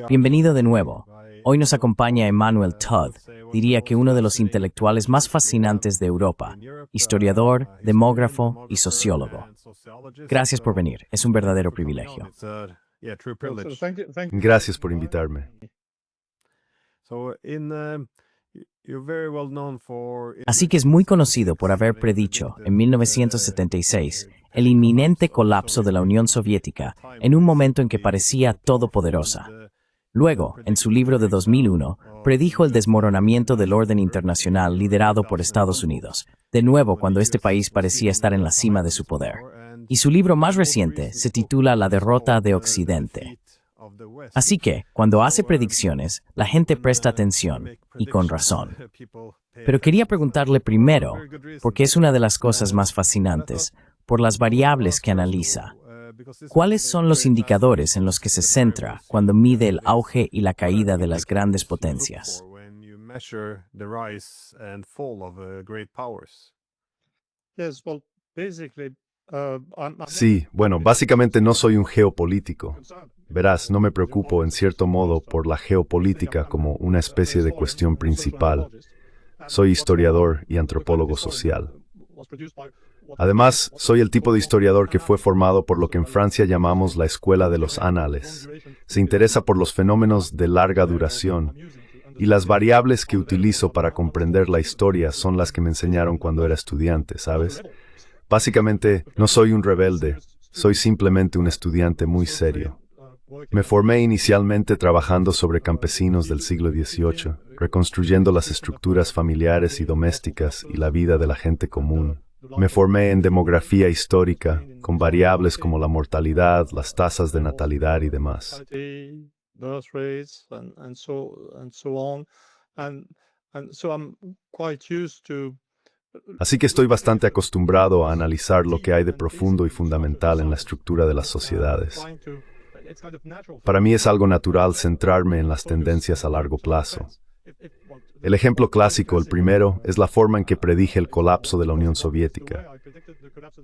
Bienvenido de nuevo. Hoy nos acompaña Emmanuel Todd, diría que uno de los intelectuales más fascinantes de Europa, historiador, demógrafo y sociólogo. Gracias por venir, es un verdadero privilegio. Gracias por invitarme. Así que es muy conocido por haber predicho, en 1976, el inminente colapso de la Unión Soviética en un momento en que parecía todopoderosa. Luego, en su libro de 2001, predijo el desmoronamiento del orden internacional liderado por Estados Unidos, de nuevo cuando este país parecía estar en la cima de su poder. Y su libro más reciente se titula La derrota de Occidente. Así que, cuando hace predicciones, la gente presta atención, y con razón. Pero quería preguntarle primero, porque es una de las cosas más fascinantes, por las variables que analiza. ¿Cuáles son los indicadores en los que se centra cuando mide el auge y la caída de las grandes potencias? Sí, bueno, básicamente no soy un geopolítico. Verás, no me preocupo en cierto modo por la geopolítica como una especie de cuestión principal. Soy historiador y antropólogo social. Además, soy el tipo de historiador que fue formado por lo que en Francia llamamos la escuela de los anales. Se interesa por los fenómenos de larga duración, y las variables que utilizo para comprender la historia son las que me enseñaron cuando era estudiante, ¿sabes? Básicamente, no soy un rebelde, soy simplemente un estudiante muy serio. Me formé inicialmente trabajando sobre campesinos del siglo XVIII, reconstruyendo las estructuras familiares y domésticas y la vida de la gente común. Me formé en demografía histórica, con variables como la mortalidad, las tasas de natalidad y demás. Así que estoy bastante acostumbrado a analizar lo que hay de profundo y fundamental en la estructura de las sociedades. Para mí es algo natural centrarme en las tendencias a largo plazo. El ejemplo clásico, el primero, es la forma en que predije el colapso de la Unión Soviética.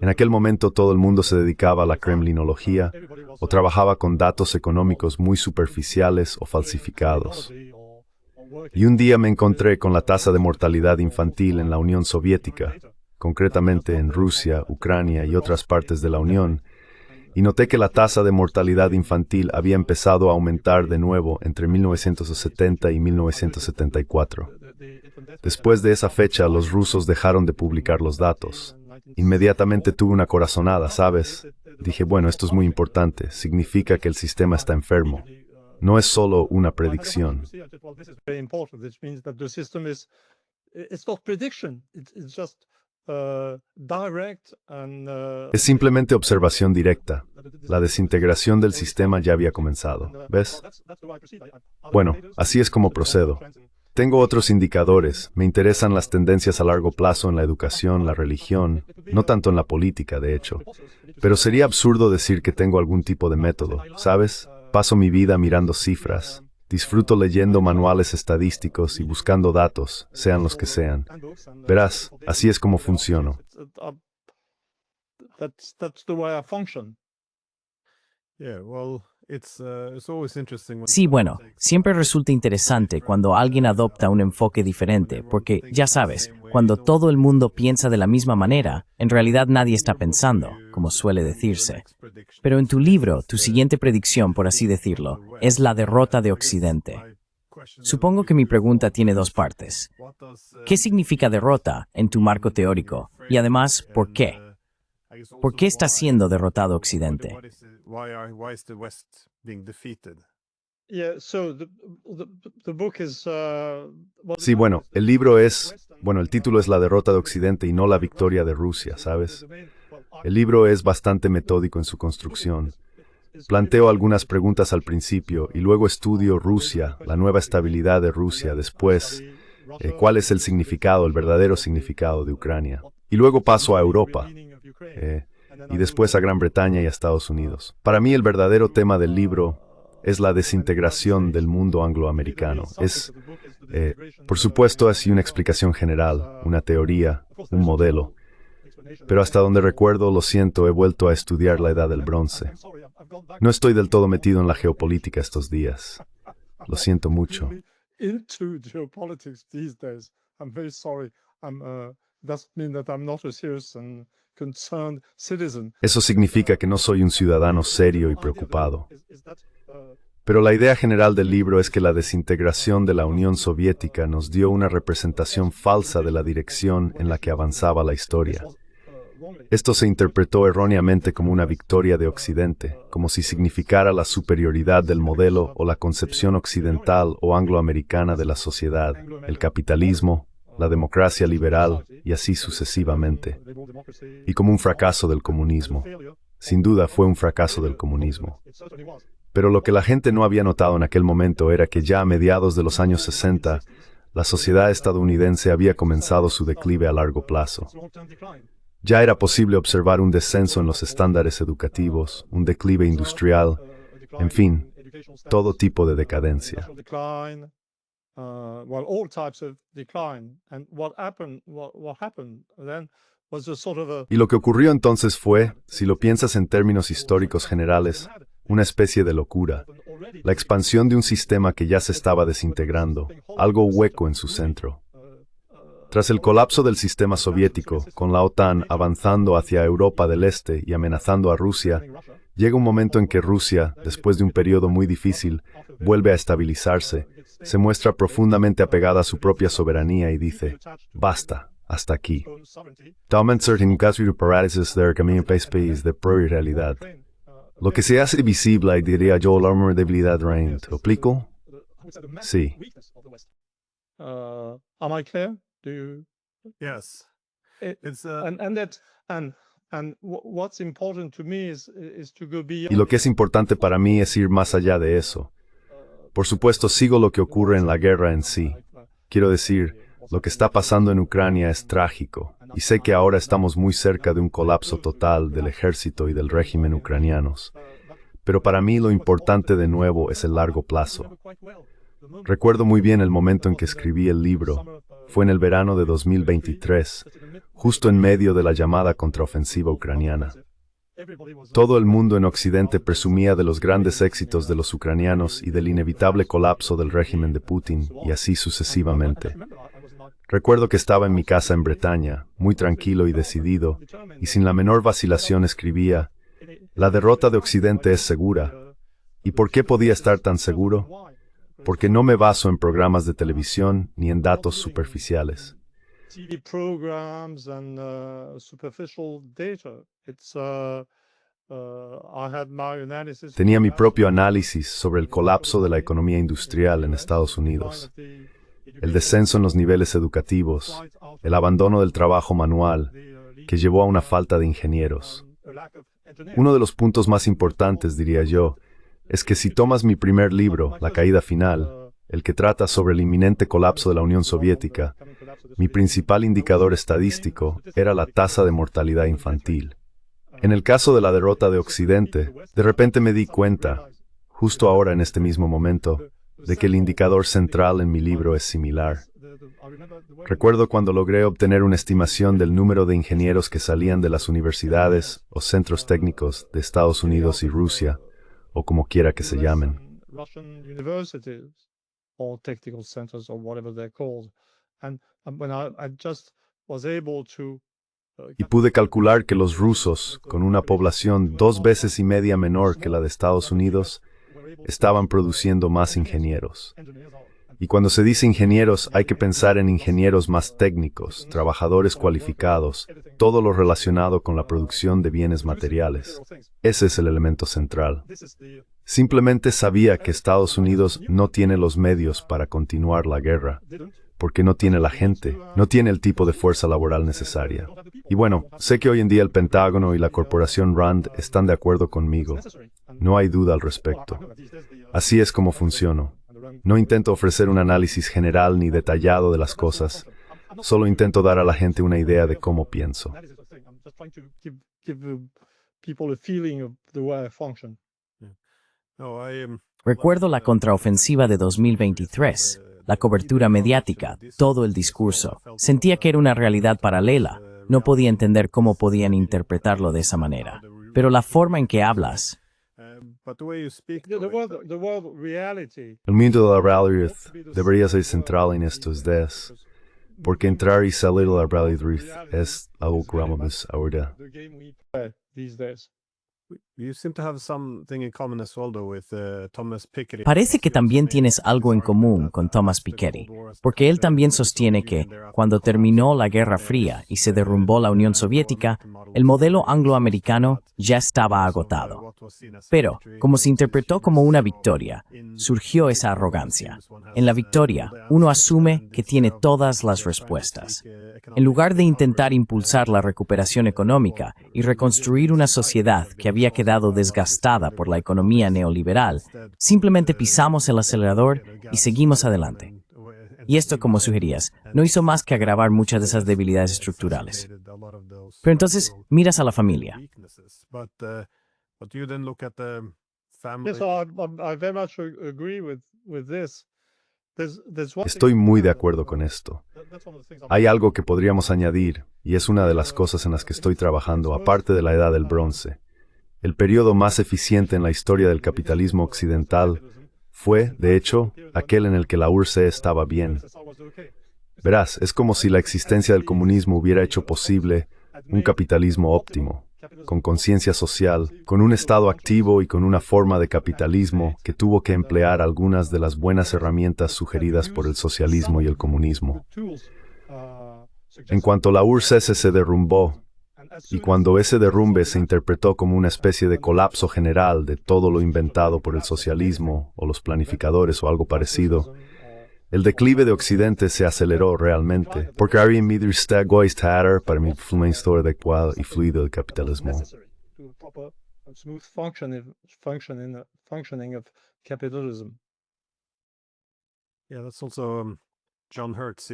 En aquel momento todo el mundo se dedicaba a la kremlinología o trabajaba con datos económicos muy superficiales o falsificados. Y un día me encontré con la tasa de mortalidad infantil en la Unión Soviética, concretamente en Rusia, Ucrania y otras partes de la Unión, y noté que la tasa de mortalidad infantil había empezado a aumentar de nuevo entre 1970 y 1974. Después de esa fecha, los rusos dejaron de publicar los datos. Inmediatamente tuve una corazonada, ¿sabes? Dije, bueno, esto es muy importante, significa que el sistema está enfermo. No es solo una predicción. Es simplemente observación directa. La desintegración del sistema ya había comenzado. ¿Ves? Bueno, así es como procedo. Tengo otros indicadores. Me interesan las tendencias a largo plazo en la educación, la religión, no tanto en la política, de hecho. Pero sería absurdo decir que tengo algún tipo de método, ¿sabes? Paso mi vida mirando cifras. Disfruto leyendo manuales estadísticos y buscando datos, sean los que sean. Verás, así es como funciono. Sí, bueno, siempre resulta interesante cuando alguien adopta un enfoque diferente, porque, ya sabes, cuando todo el mundo piensa de la misma manera, en realidad nadie está pensando, como suele decirse. Pero en tu libro, tu siguiente predicción, por así decirlo, es la derrota de Occidente. Supongo que mi pregunta tiene dos partes. ¿Qué significa derrota en tu marco teórico? Y además, ¿por qué? ¿Por qué está siendo derrotado Occidente? Sí, bueno, el libro es, el título es La derrota de Occidente y no la victoria de Rusia, ¿sabes? El libro es bastante metódico en su construcción. Planteo algunas preguntas al principio y luego estudio Rusia, la nueva estabilidad de Rusia, después, cuál es el significado, el verdadero significado de Ucrania. Y luego paso a Europa, y después a Gran Bretaña y a Estados Unidos. Para mí el verdadero tema del libro es la desintegración del mundo angloamericano. Por supuesto, es una explicación general, una teoría, un modelo. Pero hasta donde recuerdo, lo siento, he vuelto a estudiar la Edad del Bronce. No estoy del todo metido en la geopolítica estos días. Lo siento mucho. Into geopolitics these days. I'm very sorry. Doesn't mean that I'm not a serious and concerned citizen. Eso significa que no soy un ciudadano serio y preocupado. Pero la idea general del libro es que la desintegración de la Unión Soviética nos dio una representación falsa de la dirección en la que avanzaba la historia. Esto se interpretó erróneamente como una victoria de Occidente, como si significara la superioridad del modelo o la concepción occidental o angloamericana de la sociedad, el capitalismo, la democracia liberal y así sucesivamente, y como un fracaso del comunismo. Sin duda fue un fracaso del comunismo. Pero lo que la gente no había notado en aquel momento era que ya a mediados de los años 60, la sociedad estadounidense había comenzado su declive a largo plazo. Ya era posible observar un descenso en los estándares educativos, un declive industrial, en fin, todo tipo de decadencia. Y lo que ocurrió entonces fue, si lo piensas en términos históricos generales, una especie de locura. La expansión de un sistema que ya se estaba desintegrando, algo hueco en su centro. Tras el colapso del sistema soviético, con la OTAN avanzando hacia Europa del Este y amenazando a Rusia, llega un momento en que Rusia, después de un periodo muy difícil, vuelve a estabilizarse, se muestra profundamente apegada a su propia soberanía y dice, basta, hasta aquí. Lo que se hace visible y diría yo la debilidad reina. ¿Te explico? Sí. Am I clear? Do you? Yes. It's what's important to me is to go beyond. Y lo que es importante para mí es ir más allá de eso. Por supuesto, sigo lo que ocurre en la guerra en sí. Quiero decir, lo que está pasando en Ucrania es trágico, y sé que ahora estamos muy cerca de un colapso total del ejército y del régimen ucranianos. Pero para mí lo importante de nuevo es el largo plazo. Recuerdo muy bien el momento en que escribí el libro. Fue en el verano de 2023, justo en medio de la llamada contraofensiva ucraniana. Todo el mundo en Occidente presumía de los grandes éxitos de los ucranianos y del inevitable colapso del régimen de Putin, y así sucesivamente. Recuerdo que estaba en mi casa en Bretaña, muy tranquilo y decidido, y sin la menor vacilación escribía, «La derrota de Occidente es segura». ¿Y por qué podía estar tan seguro? Porque no me baso en programas de televisión ni en datos superficiales. TV programs and superficial data. I had my analysis. Tenía mi propio análisis sobre el colapso de la economía industrial en Estados Unidos, el descenso en los niveles educativos, el abandono del trabajo manual, que llevó a una falta de ingenieros. Uno de los puntos más importantes, diría yo, es que si tomas mi primer libro, La caída final, el que trata sobre el inminente colapso de la Unión Soviética, mi principal indicador estadístico era la tasa de mortalidad infantil. En el caso de la derrota de Occidente, de repente me di cuenta, justo ahora en este mismo momento, de que el indicador central en mi libro es similar. Recuerdo cuando logré obtener una estimación del número de ingenieros que salían de las universidades o centros técnicos de Estados Unidos y Rusia, o como quiera que se llamen. Y pude calcular que los rusos, con una población 2,5 veces menor que la de Estados Unidos, estaban produciendo más ingenieros. Y cuando se dice ingenieros, hay que pensar en ingenieros más técnicos, trabajadores cualificados, todo lo relacionado con la producción de bienes materiales. Ese es el elemento central. Simplemente sabía que Estados Unidos no tiene los medios para continuar la guerra, porque no tiene la gente, no tiene el tipo de fuerza laboral necesaria. Y bueno, sé que hoy en día el Pentágono y la corporación Rand están de acuerdo conmigo. No hay duda al respecto. Así es como funciono. No intento ofrecer un análisis general ni detallado de las cosas. Solo intento dar a la gente una idea de cómo pienso. Recuerdo la contraofensiva de 2023, la cobertura mediática, todo el discurso. Sentía que era una realidad paralela. No podía entender cómo podían interpretarlo de esa manera. Pero la forma en que hablas, The world reality. El mundo de la realidad debería ser central en estos días, porque entrar y salir de la realidad es algo que amamos ahora. The game we play these days. Parece que también tienes algo en común con Thomas Piketty, porque él también sostiene que, cuando terminó la Guerra Fría y se derrumbó la Unión Soviética, el modelo angloamericano ya estaba agotado. Pero, como se interpretó como una victoria, surgió esa arrogancia. En la victoria, uno asume que tiene todas las respuestas. En lugar de intentar impulsar la recuperación económica y reconstruir una sociedad que había quedado desgastada por la economía neoliberal, simplemente pisamos el acelerador y seguimos adelante. Y esto, como sugerías, no hizo más que agravar muchas de esas debilidades estructurales. Pero entonces, miras a la familia. Yes, I very much agree with this. Estoy muy de acuerdo con esto. Hay algo que podríamos añadir, y es una de las cosas en las que estoy trabajando, aparte de la Edad del Bronce. El periodo más eficiente en la historia del capitalismo occidental fue, de hecho, aquel en el que la URSS estaba bien. Verás, es como si la existencia del comunismo hubiera hecho posible un capitalismo óptimo, con conciencia social, con un Estado activo y con una forma de capitalismo que tuvo que emplear algunas de las buenas herramientas sugeridas por el socialismo y el comunismo. En cuanto la URSS se derrumbó, y cuando ese derrumbe se interpretó como una especie de colapso general de todo lo inventado por el socialismo o los planificadores o algo parecido, el declive de Occidente se aceleró realmente, porque había para mi flujo adecuado y fluido del capitalismo.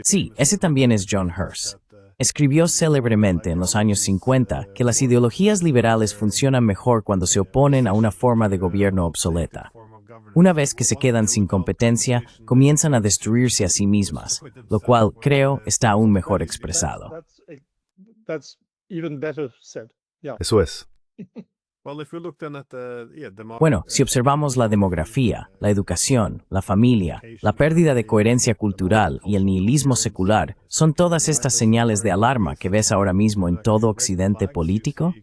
Sí, ese también es John Hurst. Escribió célebremente en los años 50 que las ideologías liberales funcionan mejor cuando se oponen a una forma de gobierno obsoleta. Una vez que se quedan sin competencia, comienzan a destruirse a sí mismas, lo cual, creo, está aún mejor expresado. Eso es. Bueno, si observamos la demografía, la educación, la familia, la pérdida de coherencia cultural y el nihilismo secular, ¿son todas estas señales de alarma que ves ahora mismo en todo Occidente político?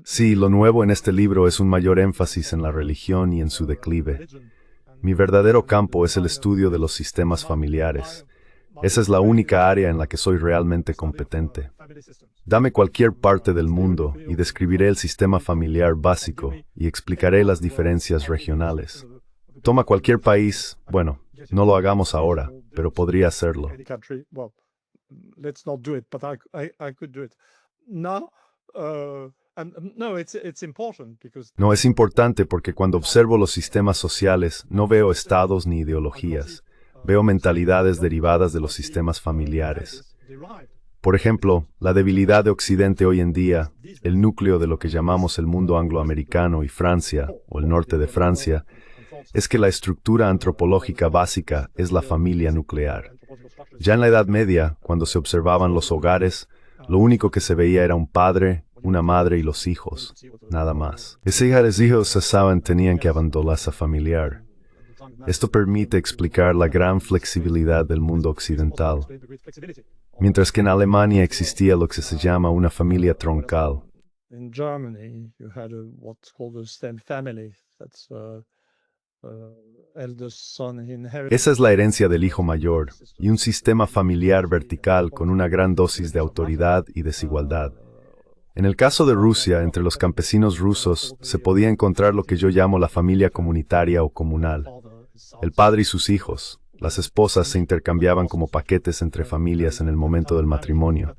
Sí, lo nuevo en este libro es un mayor énfasis en la religión y en su declive. Mi verdadero campo es el estudio de los sistemas familiares. Esa es la única área en la que soy realmente competente. Dame cualquier parte del mundo y describiré el sistema familiar básico y explicaré las diferencias regionales. Toma cualquier país, bueno, no lo hagamos ahora, pero podría hacerlo. No, es importante porque cuando observo los sistemas sociales no veo estados ni ideologías. Veo mentalidades derivadas de los sistemas familiares. Por ejemplo, la debilidad de Occidente hoy en día, el núcleo de lo que llamamos el mundo angloamericano y Francia, o el norte de Francia, es que la estructura antropológica básica es la familia nuclear. Ya en la Edad Media, cuando se observaban los hogares, lo único que se veía era un padre, una madre y los hijos, nada más. Esos hijos cesaban, tenían que abandonar esa familiar. Esto permite explicar la gran flexibilidad del mundo occidental, mientras que en Alemania existía lo que se llama una familia troncal. Esa es la herencia del hijo mayor, y un sistema familiar vertical con una gran dosis de autoridad y desigualdad. En el caso de Rusia, entre los campesinos rusos, se podía encontrar lo que yo llamo la familia comunitaria o comunal. El padre y sus hijos, las esposas se intercambiaban como paquetes entre familias en el momento del matrimonio.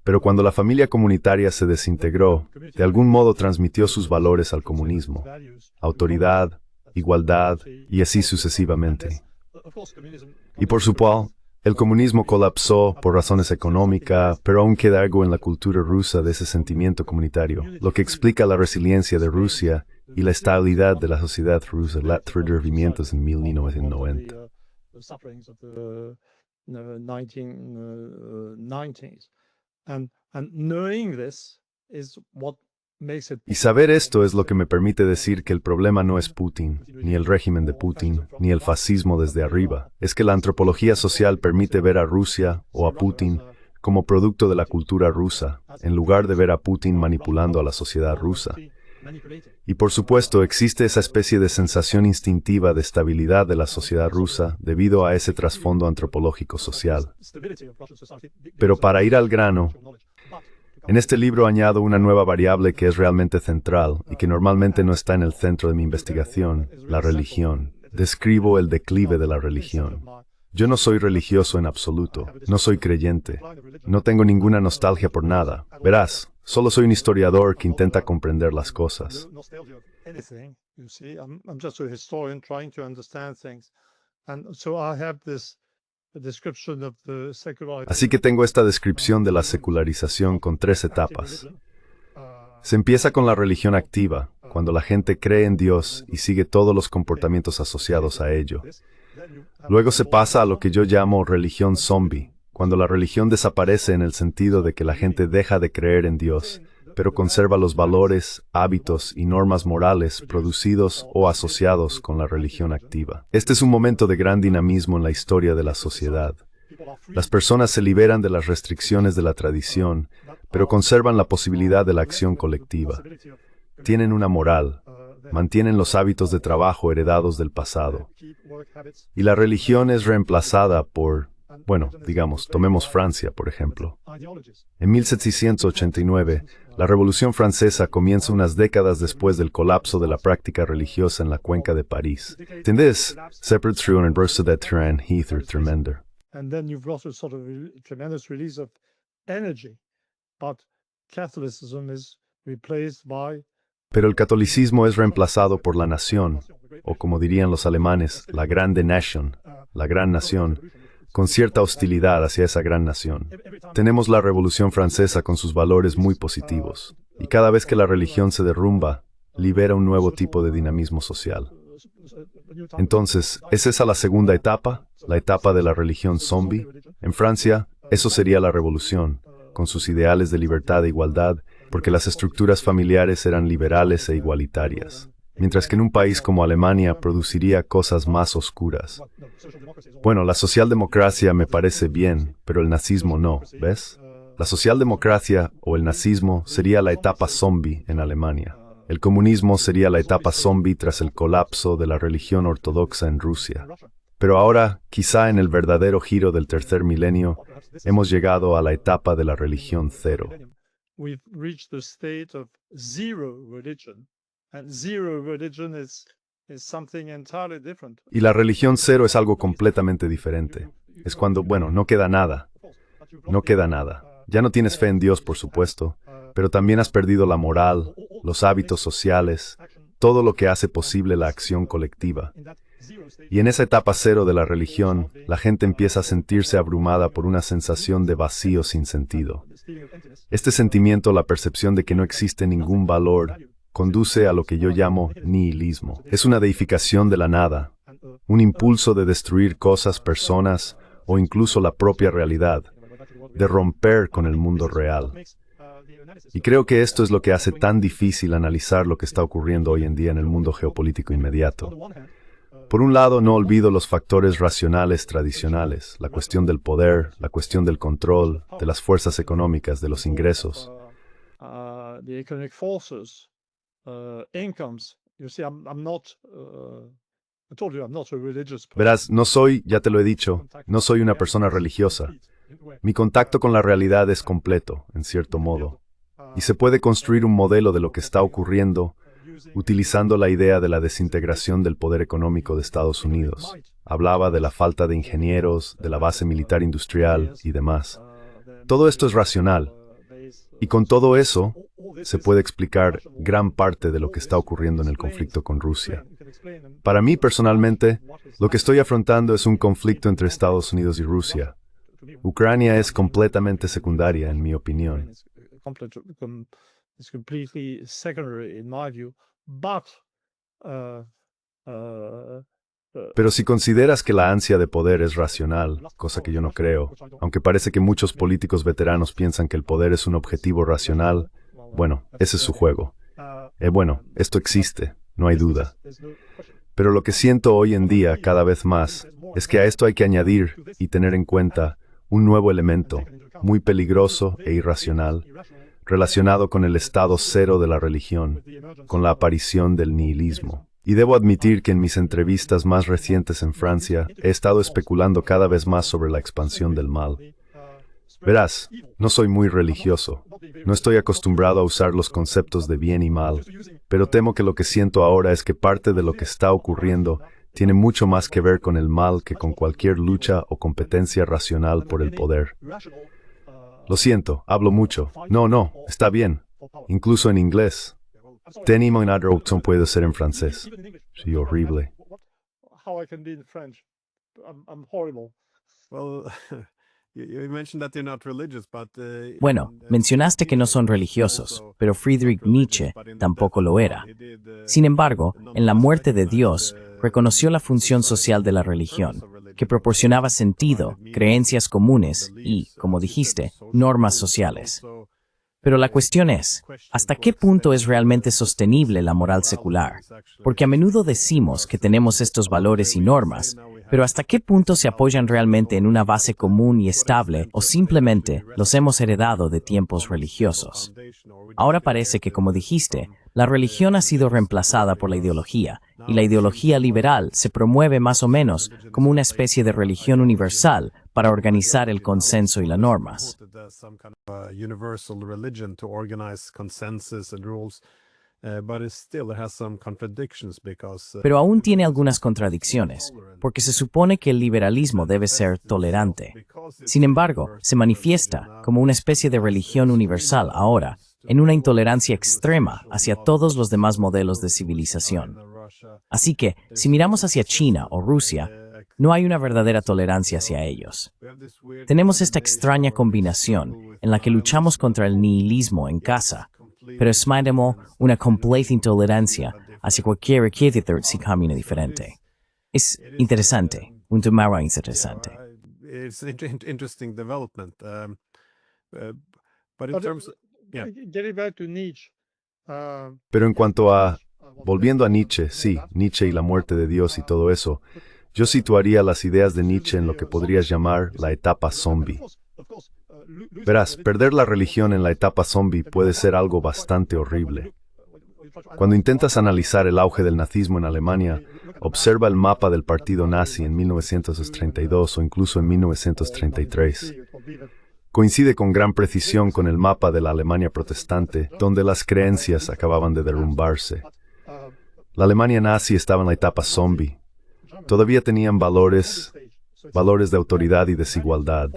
Pero cuando la familia comunitaria se desintegró, de algún modo transmitió sus valores al comunismo. Autoridad, igualdad y así sucesivamente. Y por supuesto, el comunismo colapsó por razones económicas, pero aún queda algo en la cultura rusa de ese sentimiento comunitario, lo que explica la resiliencia de Rusia y la estabilidad de la sociedad rusa tras movimientos en 1990. 1990s. And knowing this is what makes it Y saber esto es lo que me permite decir que el problema no es Putin, ni el régimen de Putin, ni el fascismo desde arriba. Es que la antropología social permite ver a Rusia o a Putin como producto de la cultura rusa, en lugar de ver a Putin manipulando a la sociedad rusa. Y por supuesto existe esa especie de sensación instintiva de estabilidad de la sociedad rusa debido a ese trasfondo antropológico social. Pero para ir al grano, en este libro añado una nueva variable que es realmente central y que normalmente no está en el centro de mi investigación, la religión. Describo el declive de la religión. Yo no soy religioso en absoluto, no soy creyente, no tengo ninguna nostalgia por nada. Verás, solo soy un historiador que intenta comprender las cosas. anything, you see. I'm just a historian trying to understand things. And so I have this description of the secular. Así que tengo esta descripción de la secularización con 3 etapas. Se empieza con la religión activa, cuando la gente cree en Dios y sigue todos los comportamientos asociados a ello. Luego se pasa a lo que yo llamo religión zombie, cuando la religión desaparece en el sentido de que la gente deja de creer en Dios, pero conserva los valores, hábitos y normas morales producidos o asociados con la religión activa. Este es un momento de gran dinamismo en la historia de la sociedad. Las personas se liberan de las restricciones de la tradición, pero conservan la posibilidad de la acción colectiva. Tienen una moral, mantienen los hábitos de trabajo heredados del pasado. Y la religión es reemplazada por, bueno, digamos, tomemos Francia, por ejemplo. En 1789, la Revolución Francesa comienza unas décadas después del colapso de la práctica religiosa en la cuenca de París. ¿Entendés? Separate through and burst of that terrain, heather tremender. And then you've got a sort of tremendous release of energy. But Catholicism is replaced by Pero el catolicismo es reemplazado por la nación, o como dirían los alemanes, la grande Nation, la gran nación, con cierta hostilidad hacia esa gran nación. Tenemos la Revolución Francesa con sus valores muy positivos, y cada vez que la religión se derrumba, libera un nuevo tipo de dinamismo social. Entonces, ¿es esa la segunda etapa? ¿La etapa de la religión zombie? En Francia, eso sería la revolución, con sus ideales de libertad e igualdad, porque las estructuras familiares eran liberales e igualitarias, mientras que en un país como Alemania produciría cosas más oscuras. Bueno, la socialdemocracia me parece bien, pero el nazismo no, ¿ves? La socialdemocracia o el nazismo sería la etapa zombie en Alemania. El comunismo sería la etapa zombie tras el colapso de la religión ortodoxa en Rusia. Pero ahora, quizá en el verdadero giro del tercer milenio, hemos llegado a la etapa de la religión cero. we've reached the state of zero religion. And zero religion is something entirely different. Y la religión cero es algo completamente diferente. Es cuando, bueno, no queda nada. No queda nada. Ya no tienes fe en Dios, por supuesto, pero también has perdido la moral, los hábitos sociales, todo lo que hace posible la acción colectiva. Y en esa etapa cero de la religión, la gente empieza a sentirse abrumada por una sensación de vacío sin sentido. Este sentimiento, la percepción de que no existe ningún valor, conduce a lo que yo llamo nihilismo. Es una deificación de la nada, un impulso de destruir cosas, personas o incluso la propia realidad, de romper con el mundo real. Y creo que esto es lo que hace tan difícil analizar lo que está ocurriendo hoy en día en el mundo geopolítico inmediato. Por un lado, no olvido los factores racionales tradicionales, la cuestión del poder, la cuestión del control, de las fuerzas económicas, de los ingresos. The economic forces, incomes. You see, I'm not. I told you I'm not a religious person. Verás, no soy, ya te lo he dicho, no soy una persona religiosa. Mi contacto con la realidad es completo, en cierto modo. Y se puede construir un modelo de lo que está ocurriendo utilizando la idea de la desintegración del poder económico de Estados Unidos. Hablaba de la falta de ingenieros, de la base militar industrial y demás. Todo esto es racional. Y con todo eso, se puede explicar gran parte de lo que está ocurriendo en el conflicto con Rusia. Para mí, personalmente, lo que estoy afrontando es un conflicto entre Estados Unidos y Rusia. Ucrania es completamente secundaria, en mi opinión. It's completely secondary in my view, but Pero si consideras que la ansia de poder es racional, cosa que yo no creo, aunque parece que muchos políticos veteranos piensan que el poder es un objetivo racional, bueno, ese es su juego. Bueno, esto existe, no hay duda. Pero lo que siento hoy en día, cada vez más, es que a esto hay que añadir y tener en cuenta un nuevo elemento, muy peligroso e irracional, relacionado con el estado cero de la religión, con la aparición del nihilismo. Y debo admitir que en mis entrevistas más recientes en Francia he estado especulando cada vez más sobre la expansión del mal. Verás, no soy muy religioso, no estoy acostumbrado a usar los conceptos de bien y mal, pero temo que lo que siento ahora es que parte de lo que está ocurriendo tiene mucho más que ver con el mal que con cualquier lucha o competencia racional por el poder. Lo siento, hablo mucho. No, está bien, incluso en inglés. Tenemos una traducción puede ser en francés. Sí, horrible. How I can be in French? I'm horrible. Well, you mentioned that you're not religious, but Bueno, mencionaste que no son religiosos, pero Friedrich Nietzsche tampoco lo era. Sin embargo, en La muerte de Dios, reconoció la función social de la religión, que proporcionaba sentido, creencias comunes y, como dijiste, normas sociales. Pero la cuestión es, ¿hasta qué punto es realmente sostenible la moral secular? Porque a menudo decimos que tenemos estos valores y normas, pero ¿hasta qué punto se apoyan realmente en una base común y estable o simplemente los hemos heredado de tiempos religiosos? Ahora parece que, como dijiste, la religión ha sido reemplazada por la ideología, y la ideología liberal se promueve más o menos como una especie de religión universal para organizar el consenso y las normas. Pero aún tiene algunas contradicciones, porque se supone que el liberalismo debe ser tolerante. Sin embargo, se manifiesta como una especie de religión universal ahora, en una intolerancia extrema hacia todos los demás modelos de civilización. Así que, si miramos hacia China o Rusia, no hay una verdadera tolerancia hacia ellos. Tenemos esta extraña combinación en la que luchamos contra el nihilismo en casa, pero esmandamos una completa intolerancia hacia cualquier que camine diferente. Es interesante, un tema muy interesante. It's an interesting development. But in terms, yeah. Getting back to Nietzsche. Pero en cuanto a, volviendo a Nietzsche, sí, Nietzsche y la muerte de Dios y todo eso, yo situaría las ideas de Nietzsche en lo que podrías llamar la etapa zombie. Verás, perder la religión en la etapa zombie puede ser algo bastante horrible. Cuando intentas analizar el auge del nazismo en Alemania, observa el mapa del partido nazi en 1932 o incluso en 1933. Coincide con gran precisión con el mapa de la Alemania protestante, donde las creencias acababan de derrumbarse. La Alemania nazi estaba en la etapa zombie. Todavía tenían valores de autoridad y desigualdad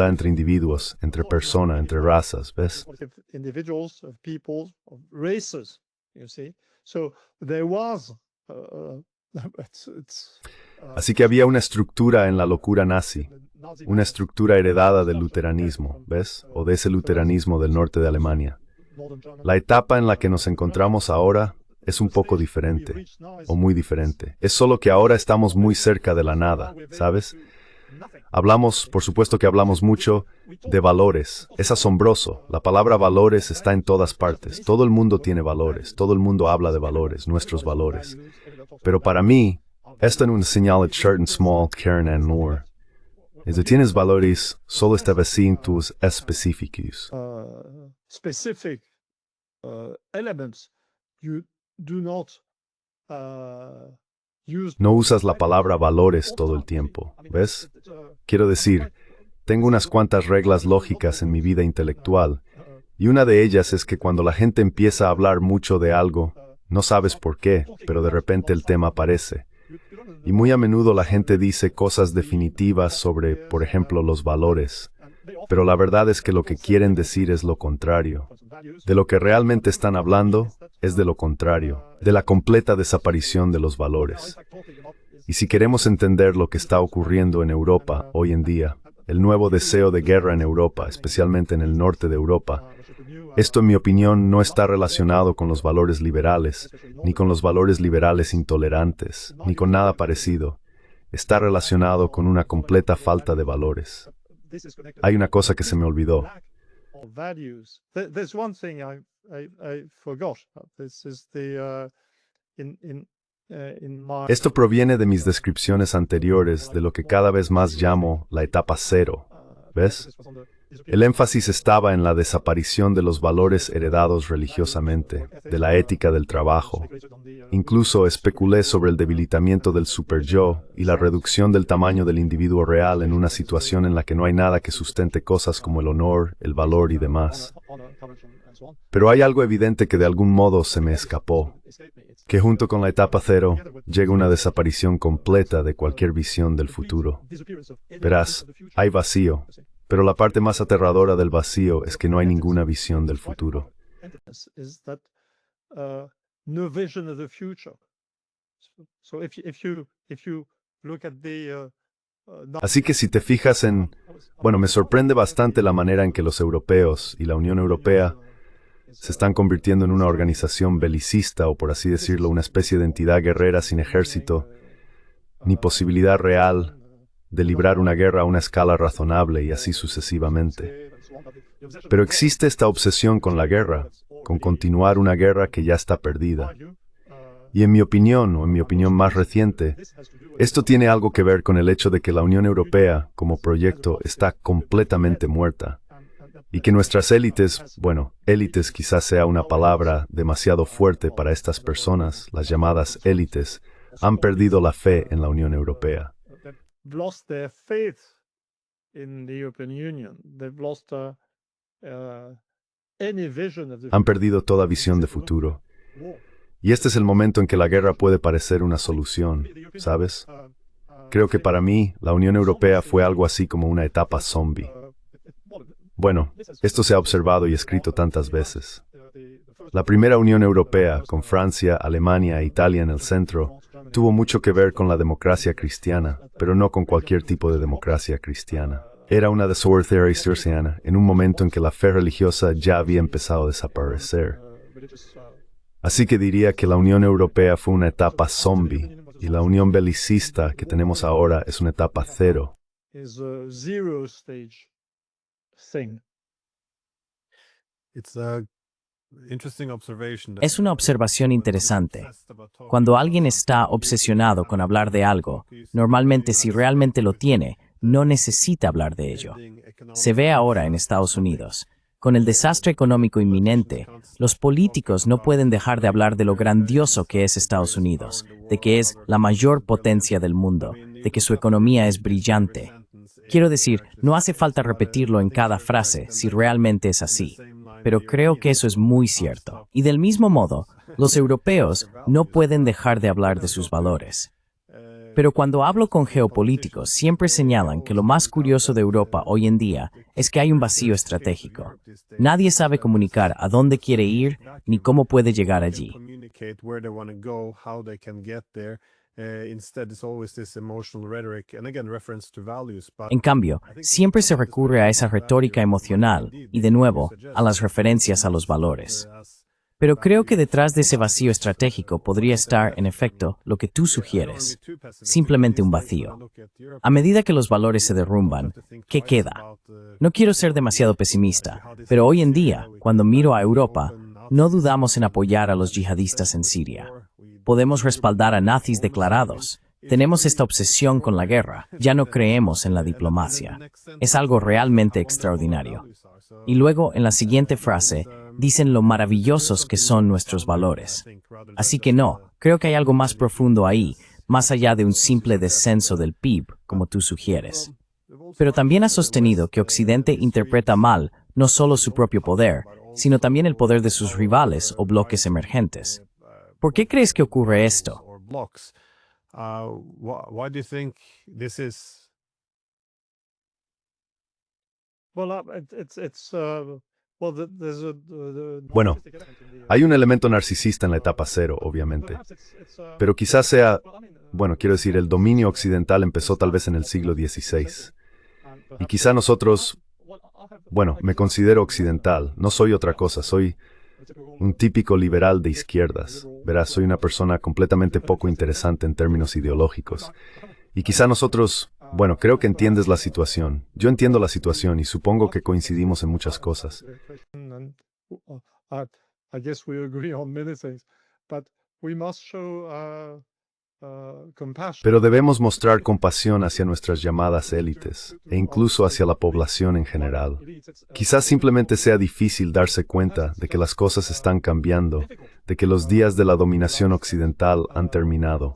entre individuos, entre personas, entre razas, ¿ves? Individuals, of people, of races, you see. So there was Así que había una estructura en la locura nazi, una estructura heredada del luteranismo, ¿ves? O de ese luteranismo del norte de Alemania. La etapa en la que nos encontramos ahora es un poco diferente, o muy diferente. Es solo que ahora estamos muy cerca de la nada, ¿sabes? Hablamos, por supuesto que hablamos mucho de valores. Es asombroso. La palabra valores está en todas partes. Todo el mundo tiene valores. Todo el mundo habla de valores, nuestros valores. Pero para mí, esto no es una señal de certain small kern and lore. Es de tienes valores solo establecidos específicos. Specific elements you do not use. No usas la palabra valores todo el tiempo, ¿ves? Quiero decir, tengo unas cuantas reglas lógicas en mi vida intelectual, y una de ellas es que cuando la gente empieza a hablar mucho de algo, no sabes por qué, pero de repente el tema aparece. Y muy a menudo la gente dice cosas definitivas sobre, por ejemplo, los valores. Pero la verdad es que lo que quieren decir es lo contrario. De lo que realmente están hablando es de lo contrario, de la completa desaparición de los valores. Y si queremos entender lo que está ocurriendo en Europa hoy en día, el nuevo deseo de guerra en Europa, especialmente en el norte de Europa. Esto, en mi opinión, no está relacionado con los valores liberales, ni con los valores liberales intolerantes, ni con nada parecido. Está relacionado con una completa falta de valores. Hay una cosa que se me olvidó. There's one thing I forgot. This is the in my Esto proviene de mis descripciones anteriores de lo que cada vez más llamo la etapa cero. ¿Ves? El énfasis estaba en la desaparición de los valores heredados religiosamente, de la ética del trabajo. Incluso especulé sobre el debilitamiento del superyo y la reducción del tamaño del individuo real en una situación en la que no hay nada que sustente cosas como el honor, el valor y demás. Pero hay algo evidente que de algún modo se me escapó, que junto con la etapa cero llega una desaparición completa de cualquier visión del futuro. Verás, hay vacío, pero la parte más aterradora del vacío es que no hay ninguna visión del futuro. is that no vision of the future. So if you look at the Así que si te fijas bueno, me sorprende bastante la manera en que los europeos y la Unión Europea se están convirtiendo en una organización belicista o, por así decirlo, una especie de entidad guerrera sin ejército, ni posibilidad real de librar una guerra a una escala razonable y así sucesivamente. Pero existe esta obsesión con la guerra, con continuar una guerra que ya está perdida. Y en mi opinión, o en mi opinión más reciente, esto tiene algo que ver con el hecho de que la Unión Europea, como proyecto, está completamente muerta. Y que nuestras élites, bueno, élites quizás sea una palabra demasiado fuerte para estas personas, las llamadas élites, han perdido la fe en la Unión Europea. they've lost their faith in the European Union. They've lost any vision of the Han perdido toda visión de futuro. war. Y este es el momento en que la guerra puede parecer una solución, ¿sabes? Creo que para mí, la Unión Europea fue algo así como una etapa zombie. Bueno, esto se ha observado y escrito tantas veces. La primera Unión Europea, con Francia, Alemania e Italia en el centro, tuvo mucho que ver con la democracia cristiana, pero no con cualquier tipo de democracia cristiana. Era una desordenación cristiana, en un momento en que la fe religiosa ya había empezado a desaparecer. Así que diría que la Unión Europea fue una etapa zombie, y la unión belicista que tenemos ahora es una etapa cero. Is a zero stage thing. It's a interesting observation. Es una observación interesante. Cuando alguien está obsesionado con hablar de algo, normalmente si realmente lo tiene, no necesita hablar de ello. Se ve ahora en Estados Unidos. Con el desastre económico inminente, los políticos no pueden dejar de hablar de lo grandioso que es Estados Unidos, de que es la mayor potencia del mundo, de que su economía es brillante. Quiero decir, no hace falta repetirlo en cada frase si realmente es así, pero creo que eso es muy cierto. Y del mismo modo, los europeos no pueden dejar de hablar de sus valores. Pero cuando hablo con geopolíticos, siempre señalan que lo más curioso de Europa hoy en día es que hay un vacío estratégico. Nadie sabe comunicar a dónde quiere ir ni cómo puede llegar allí. Communicate where they want to go, how they can get there. Instead, it's always this emotional rhetoric, and again, reference to values. But En cambio, siempre se recurre a esa retórica emocional y, de nuevo, a las referencias a los valores. Pero creo que detrás de ese vacío estratégico podría estar, en efecto, lo que tú sugieres, simplemente un vacío. A medida que los valores se derrumban, ¿qué queda? No quiero ser demasiado pesimista, pero hoy en día, cuando miro a Europa, no dudamos en apoyar a los yihadistas en Siria. Podemos respaldar a nazis declarados. Tenemos esta obsesión con la guerra. Ya no creemos en la diplomacia. Es algo realmente extraordinario. Y luego, en la siguiente frase, dicen lo maravillosos que son nuestros valores. Así que no, creo que hay algo más profundo ahí, más allá de un simple descenso del PIB, como tú sugieres. Pero también has sostenido que Occidente interpreta mal no solo su propio poder, sino también el poder de sus rivales o bloques emergentes. ¿Por qué crees que ocurre esto? or blocks. Why do you think this is? Well, it's well, there's Bueno, hay un elemento narcisista en la etapa cero, obviamente. Pero quizás sea, bueno, quiero decir, el dominio occidental empezó tal vez en el siglo XVI. Y quizá nosotros, bueno, me considero occidental, no soy otra cosa, soy un típico liberal de izquierdas. Verás, soy una persona completamente poco interesante en términos ideológicos. Y quizá nosotros, bueno, creo que entiendes la situación. Yo entiendo la situación y supongo que coincidimos en muchas cosas. I guess we agree on many things, but we must show compassion. Pero debemos mostrar compasión hacia nuestras llamadas élites, e incluso hacia la población en general. Quizás simplemente sea difícil darse cuenta de que las cosas están cambiando, de que los días de la dominación occidental han terminado.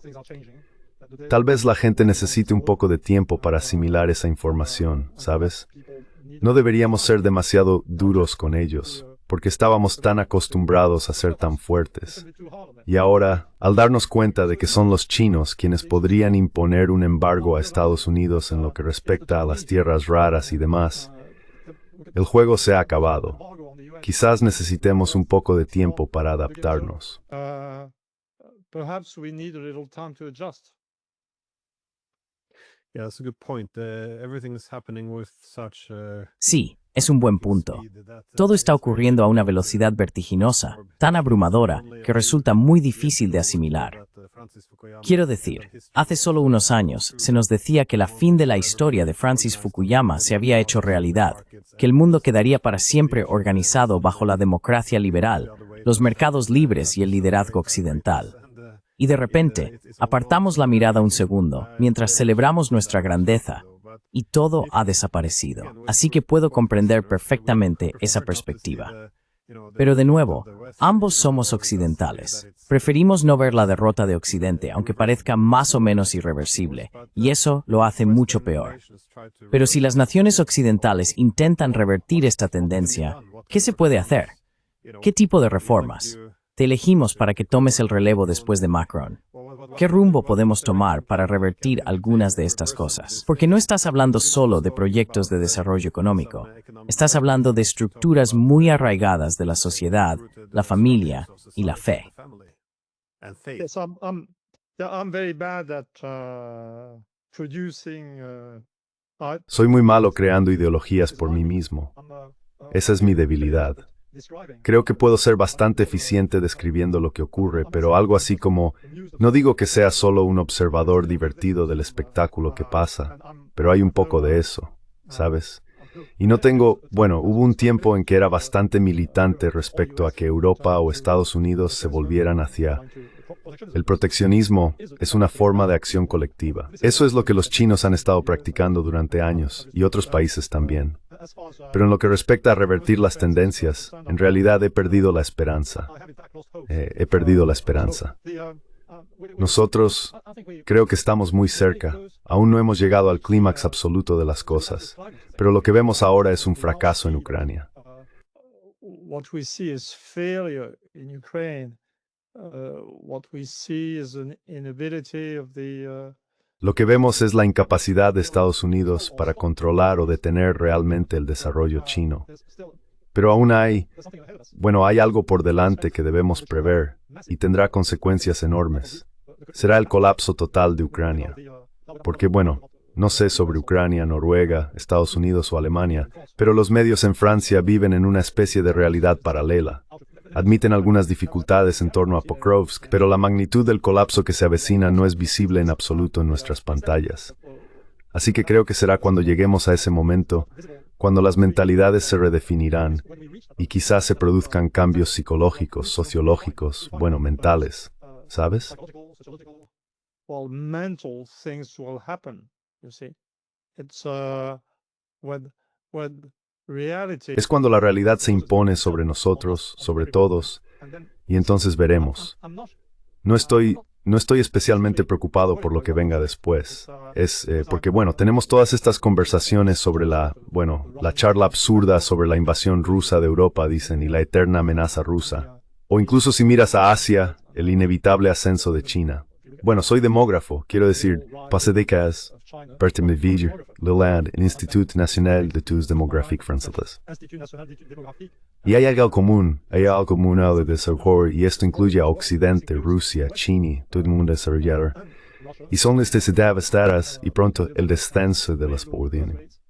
Tal vez la gente necesite un poco de tiempo para asimilar esa información, ¿sabes? No deberíamos ser demasiado duros con ellos, porque estábamos tan acostumbrados a ser tan fuertes. Y ahora, al darnos cuenta de que son los chinos quienes podrían imponer un embargo a Estados Unidos en lo que respecta a las tierras raras y demás, el juego se ha acabado. Quizás necesitemos un poco de tiempo para adaptarnos. Perhaps we need a little time to adjust. Yeah, that's a good point. Everything is happening with such Sí, es un buen punto. Todo está ocurriendo a una velocidad vertiginosa, tan abrumadora, que resulta muy difícil de asimilar. Quiero decir, hace solo unos años se nos decía que la fin de la historia de Francis Fukuyama se había hecho realidad, que el mundo quedaría para siempre organizado bajo la democracia liberal, los mercados libres y el liderazgo occidental. Y de repente, apartamos la mirada un segundo, mientras celebramos nuestra grandeza, y todo ha desaparecido. Así que puedo comprender perfectamente esa perspectiva. Pero de nuevo, ambos somos occidentales. Preferimos no ver la derrota de Occidente, aunque parezca más o menos irreversible, y eso lo hace mucho peor. Pero si las naciones occidentales intentan revertir esta tendencia, ¿qué se puede hacer? ¿Qué tipo de reformas? Te elegimos para que tomes el relevo después de Macron. ¿Qué rumbo podemos tomar para revertir algunas de estas cosas? Porque no estás hablando solo de proyectos de desarrollo económico. Estás hablando de estructuras muy arraigadas de la sociedad, la familia y la fe. Yes, I'm very bad at producing. Soy muy malo creando ideologías por mí mismo. Esa es mi debilidad. Creo que puedo ser bastante eficiente describiendo lo que ocurre, pero algo así como, no digo que sea solo un observador divertido del espectáculo que pasa, pero hay un poco de eso, ¿sabes? Y no tengo, bueno, hubo un tiempo en que era bastante militante respecto a que Europa o Estados Unidos se volvieran hacia... El proteccionismo es una forma de acción colectiva. Eso es lo que los chinos han estado practicando durante años, y otros países también. Pero en lo que respecta a revertir las tendencias, en realidad he perdido la esperanza. He perdido la esperanza. Nosotros creo que estamos muy cerca. Aún no hemos llegado al clímax absoluto de las cosas. Pero lo que vemos ahora es un fracaso en Ucrania. What we see is failure in Ukraine. What we see is an inability of the Lo que vemos es la incapacidad de Estados Unidos para controlar o detener realmente el desarrollo chino. Pero aún hay algo por delante que debemos prever y tendrá consecuencias enormes. Será el colapso total de Ucrania. Porque no sé sobre Ucrania, Noruega, Estados Unidos o Alemania, pero los medios en Francia viven en una especie de realidad paralela. Admiten algunas dificultades en torno a Pokrovsk, pero la magnitud del colapso que se avecina no es visible en absoluto en nuestras pantallas. Así que creo que será cuando lleguemos a ese momento, cuando las mentalidades se redefinirán y quizás se produzcan cambios psicológicos, sociológicos, mentales, ¿sabes? Well, mental things will happen, you see. It's when reality. Es cuando la realidad se impone sobre nosotros, sobre todos, y entonces veremos. No estoy especialmente preocupado por lo que venga después. Porque tenemos todas estas conversaciones sobre la charla absurda sobre la invasión rusa de Europa, dicen, y la eterna amenaza rusa. O incluso si miras a Asia, el inevitable ascenso de China. Soy demógrafo, quiero decir, passé décadas, per me vivre, le land, en Institut National d'Études Démographiques Françaises. Y hay algo común de desarrollo, y esto incluye a Occidente, Rusia, China, todo el mundo desarrollado. Y son necesidades y pronto el descenso de las poblaciones.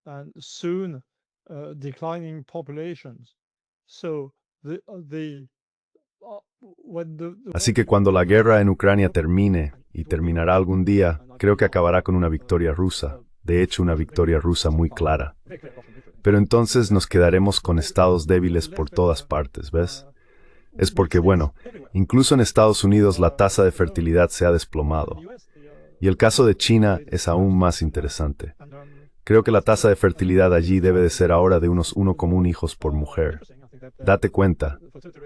and soon declining populations. So Así que cuando la guerra en Ucrania termine, y terminará algún día, creo que acabará con una victoria rusa. De hecho, una victoria rusa muy clara. Pero entonces nos quedaremos con estados débiles por todas partes, ¿ves? Es porque, bueno, incluso en Estados Unidos la tasa de fertilidad se ha desplomado. Y el caso de China es aún más interesante. Creo que la tasa de fertilidad allí debe de ser ahora de unos 1,1 hijos por mujer. Date cuenta,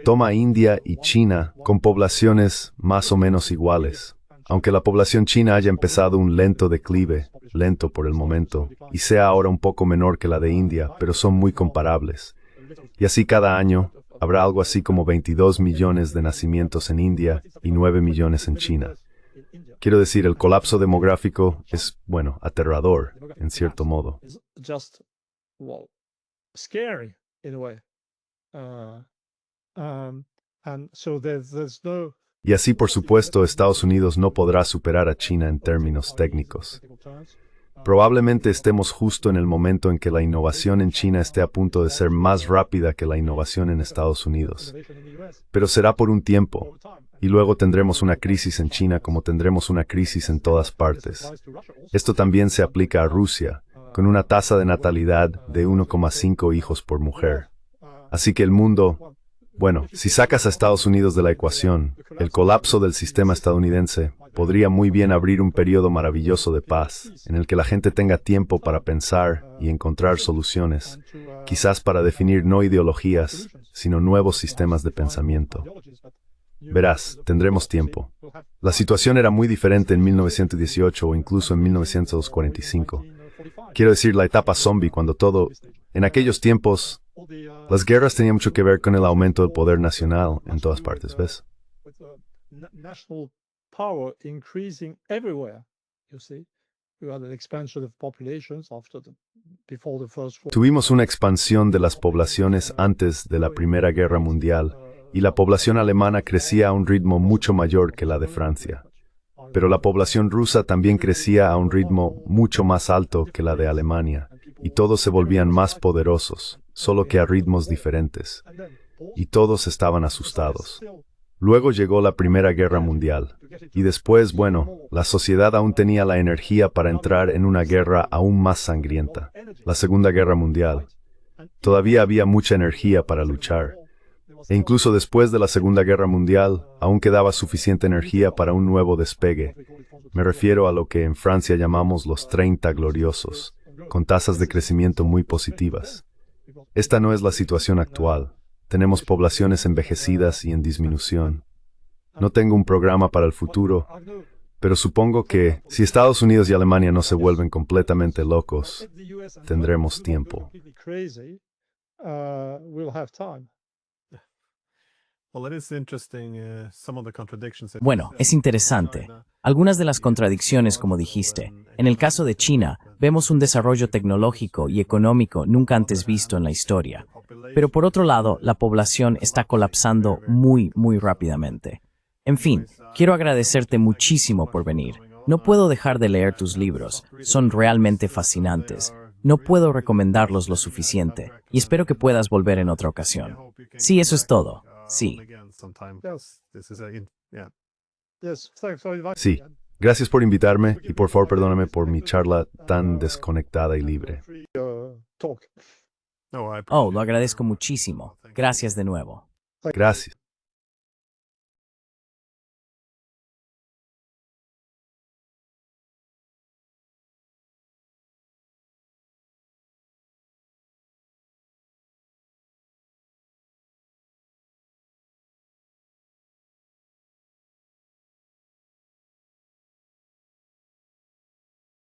toma India y China con poblaciones más o menos iguales. Aunque la población china haya empezado un lento declive, lento por el momento, y sea ahora un poco menor que la de India, pero son muy comparables. Y así cada año habrá algo así como 22 millones de nacimientos en India y 9 millones en China. Quiero decir, el colapso demográfico es, bueno, aterrador, en cierto modo. just, well, scary in a way. And so there's no Y así, por supuesto, Estados Unidos no podrá superar a China en términos técnicos. Probablemente estemos justo en el momento en que la innovación en China esté a punto de ser más rápida que la innovación en Estados Unidos. Pero será por un tiempo, y luego tendremos una crisis en China como tendremos una crisis en todas partes. Esto también se aplica a Rusia, con una tasa de natalidad de 1,5 hijos por mujer. Así que el mundo, bueno, si sacas a Estados Unidos de la ecuación, el colapso del sistema estadounidense podría muy bien abrir un periodo maravilloso de paz, en el que la gente tenga tiempo para pensar y encontrar soluciones, quizás para definir no ideologías, sino nuevos sistemas de pensamiento. Verás, tendremos tiempo. La situación era muy diferente en 1918 o incluso en 1945. Quiero decir, la etapa zombie, cuando todo, en aquellos tiempos, las guerras tenían mucho que ver con el aumento del poder nacional en todas partes, ¿ves? national power increasing everywhere, you see. We had an expansion of populations before the First World Tuvimos una expansión de las poblaciones antes de la Primera Guerra Mundial, y la población alemana crecía a un ritmo mucho mayor que la de Francia. Pero la población rusa también crecía a un ritmo mucho más alto que la de Alemania, y todos se volvían más poderosos, solo que a ritmos diferentes. Y todos estaban asustados. Luego llegó la Primera Guerra Mundial, y después, bueno, la sociedad aún tenía la energía para entrar en una guerra aún más sangrienta, la Segunda Guerra Mundial. Todavía había mucha energía para luchar. E incluso después de la Segunda Guerra Mundial, aún quedaba suficiente energía para un nuevo despegue. Me refiero a lo que en Francia llamamos los 30 gloriosos, con tasas de crecimiento muy positivas. Esta no es la situación actual. Tenemos poblaciones envejecidas y en disminución. No tengo un programa para el futuro, pero supongo que, si Estados Unidos y Alemania no se vuelven completamente locos, tendremos tiempo. Bueno, es interesante. Algunas de las contradicciones, como dijiste. En el caso de China, vemos un desarrollo tecnológico y económico nunca antes visto en la historia. Pero por otro lado, la población está colapsando muy rápidamente. En fin, quiero agradecerte muchísimo por venir. No puedo dejar de leer tus libros. Son realmente fascinantes. No puedo recomendarlos lo suficiente. Y espero que puedas volver en otra ocasión. Sí, eso es todo. Sí. Sí, gracias por invitarme y por favor perdóname por mi charla tan desconectada y libre. Oh, lo agradezco muchísimo. Gracias de nuevo. Gracias.